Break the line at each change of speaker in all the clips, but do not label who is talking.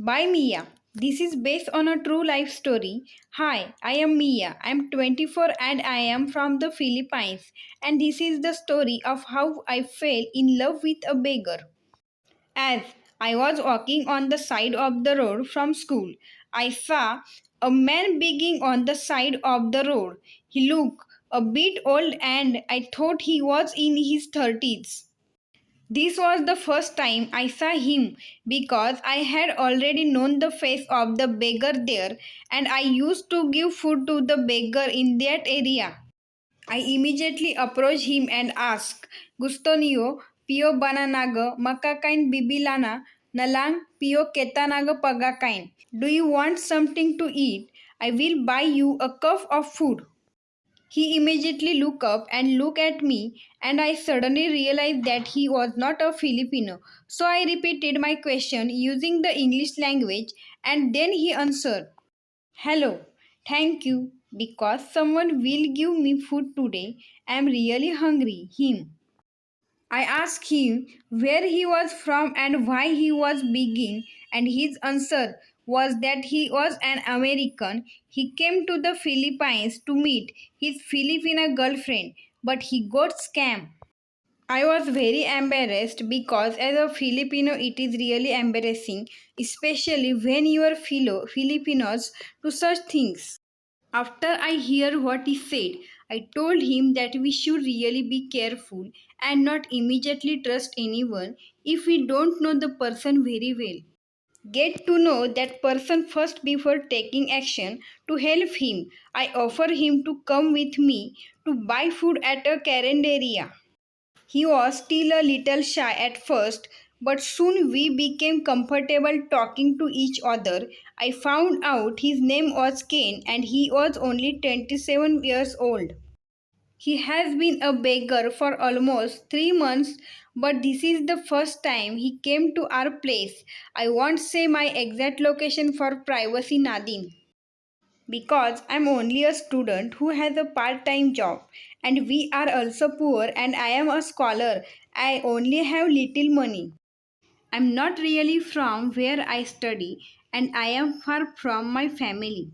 by Mia. This is based on a true life story. Hi, I am Mia. I am 24 and I am from the Philippines. And this is the story of how I fell in love with a beggar. As I was walking on the side of the road from school, I saw a man begging on the side of the road. He looked a bit old and I thought he was in his 30s. This was the first time I saw him because I had already known the face of the beggar there and I used to give food to the beggar in that area. I immediately approached him and asked, Gusto niyo, pio bananaga makakain bibilana nalang pio ketanaga pagakain. Do you want something to eat? I will buy you a cup of food. He immediately looked up and looked at me, and I suddenly realized that he was not a Filipino. So I repeated my question using the English language, and then he answered, Hello, thank you, because someone will give me food today. I am really hungry. Him. I asked him where he was from and why he was begging, and his answer was that he was an American. He came to the Philippines to meet his Filipino girlfriend, but he got scammed. I was very embarrassed because as a Filipino it is really embarrassing, especially when you are fellow Filipinos to such things. After I hear what he said, I told him that we should really be careful and not immediately trust anyone if we don't know the person very well. Get to know that person first before taking action. To help him, I offer him to come with me to buy food at a area. He was still a little shy at first, but soon we became comfortable talking to each other. I found out his name was Ken and he was only 27 years old. He has been a beggar for almost 3 months, but this is the first time he came to our place. I won't say my exact location for privacy, Nadine, because I'm only a student who has a part-time job and we are also poor and I am a scholar. I only have little money. I'm not really from where I study and I am far from my family.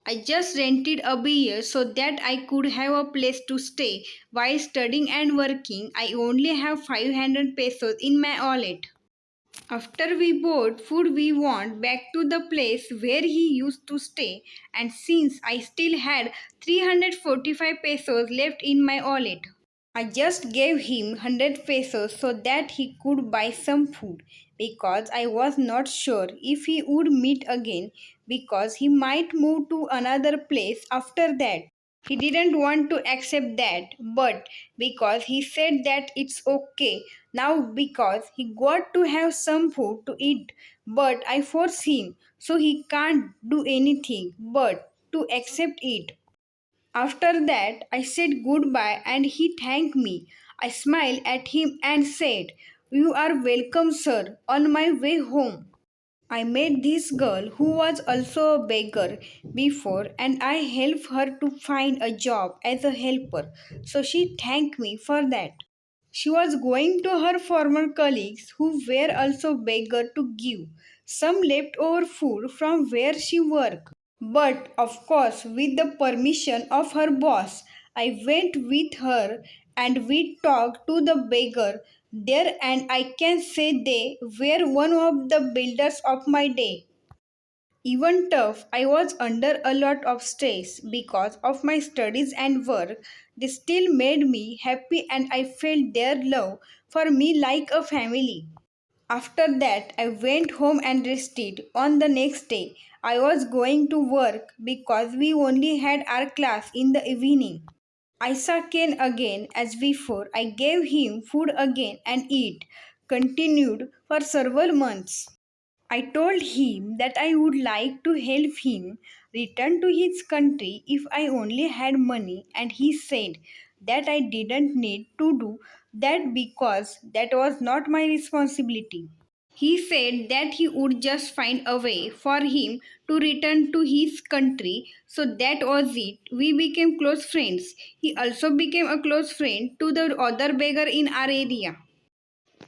I just rented a beer so that I could have a place to stay while studying and working. I only have 500 pesos in my wallet. After we bought food, we went back to the place where he used to stay, and since I still had 345 pesos left in my wallet, I just gave him 100 pesos so that he could buy some food because I was not sure if he would meet again because he might move to another place after that. He didn't want to accept that, but because he said that it's okay now because he got to have some food to eat, but I forced him, so he can't do anything but to accept it. After that, I said goodbye and he thanked me. I smiled at him and said, You are welcome, sir, on my way home. I met this girl who was also a beggar before and I helped her to find a job as a helper. So she thanked me for that. She was going to her former colleagues who were also beggar to give some leftover food from where she worked. But of course, with the permission of her boss, I went with her and we talked to the beggar there, and I can say they were one of the builders of my day. Even tough, I was under a lot of stress because of my studies and work. They still made me happy and I felt their love for me like a family. After that, I went home and rested. On the next day, I was going to work because we only had our class in the evening. I saw Ken again as before. I gave him food again and it continued for several months. I told him that I would like to help him return to his country if I only had money, and he said that I didn't need to do that because that was not my responsibility. He said that he would just find a way for him to return to his country. So that was it. We became close friends. He also became a close friend to the other beggar in our area.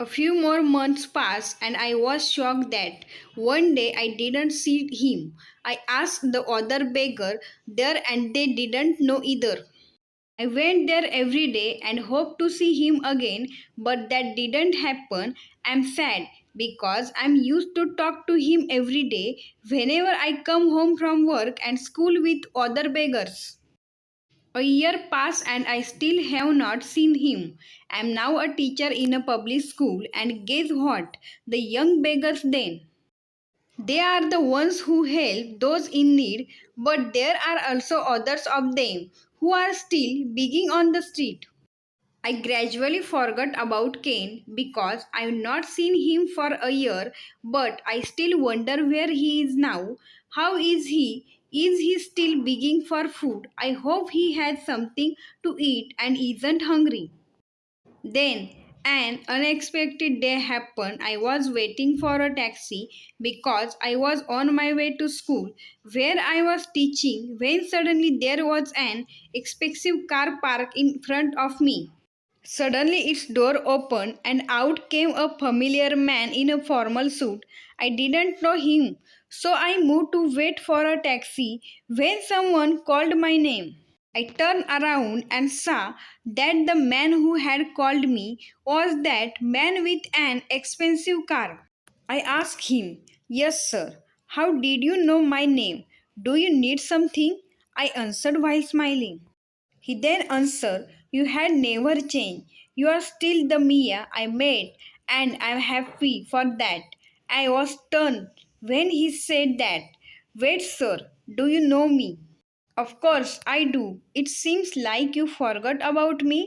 A few more months passed, and I was shocked that one day I didn't see him. I asked the other beggar there, and they didn't know either. I went there every day and hoped to see him again, but that didn't happen. I'm sad because I'm used to talk to him every day whenever I come home from work and school with other beggars. A year passed and I still have not seen him. I am now a teacher in a public school, and guess what? The young beggars then. They are the ones who help those in need, but there are also others of them who are still begging on the street. I gradually forgot about Ken because I've not seen him for a year, but I still wonder where he is now. How is he? Is he still begging for food? I hope he has something to eat and isn't hungry. Then an unexpected day happened. I was waiting for a taxi because I was on my way to school where I was teaching when suddenly there was an expensive car parked in front of me. Suddenly its door opened and out came a familiar man in a formal suit. I didn't know him, so I moved to wait for a taxi when someone called my name. I turned around and saw that the man who had called me was that man with an expensive car. I asked him, "Yes, sir. How did you know my name? Do you need something?" I answered while smiling. He then answered, "You had never changed. You are still the Mia I met, and I am happy for that." I was stunned when he said that. "Wait, sir, do you know me?" "Of course I do. It seems like you forgot about me.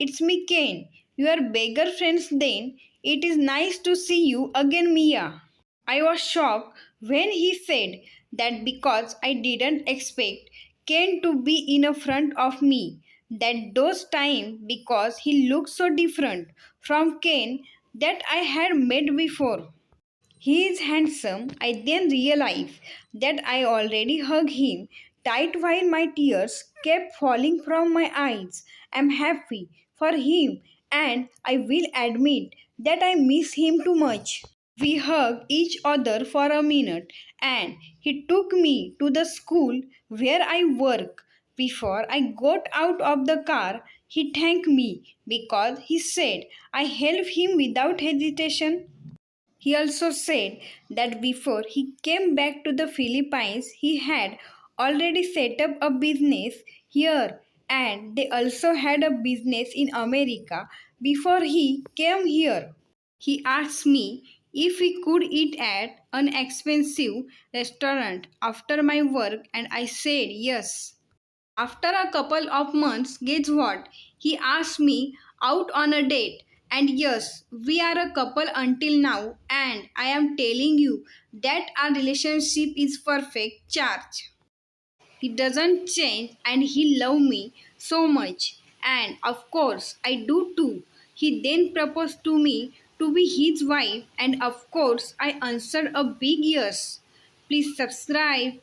It's me, Ken. You are beggar friends then. It is nice to see you again, Mia." I was shocked when he said that because I didn't expect Ken to be in a front of me that those time because he looked so different from Ken that I had met before. He is handsome. I then realized that I already hugged him tight while my tears kept falling from my eyes. I'm happy for him, and I will admit that I miss him too much. We hugged each other for a minute, and he took me to the school where I work. Before I got out of the car, he thanked me because he said I helped him without hesitation. He also said that before he came back to the Philippines, he had already set up a business here, and they also had a business in America before he came here. He asked me if we could eat at an expensive restaurant after my work, and I said yes. After a couple of months, guess what? He asked me out on a date. And yes, we are a couple until now, and I am telling you that our relationship is perfect charge. He doesn't change and he loves me so much. And of course, I do too. He then proposed to me to be his wife, and of course, I answered a big yes. Please subscribe,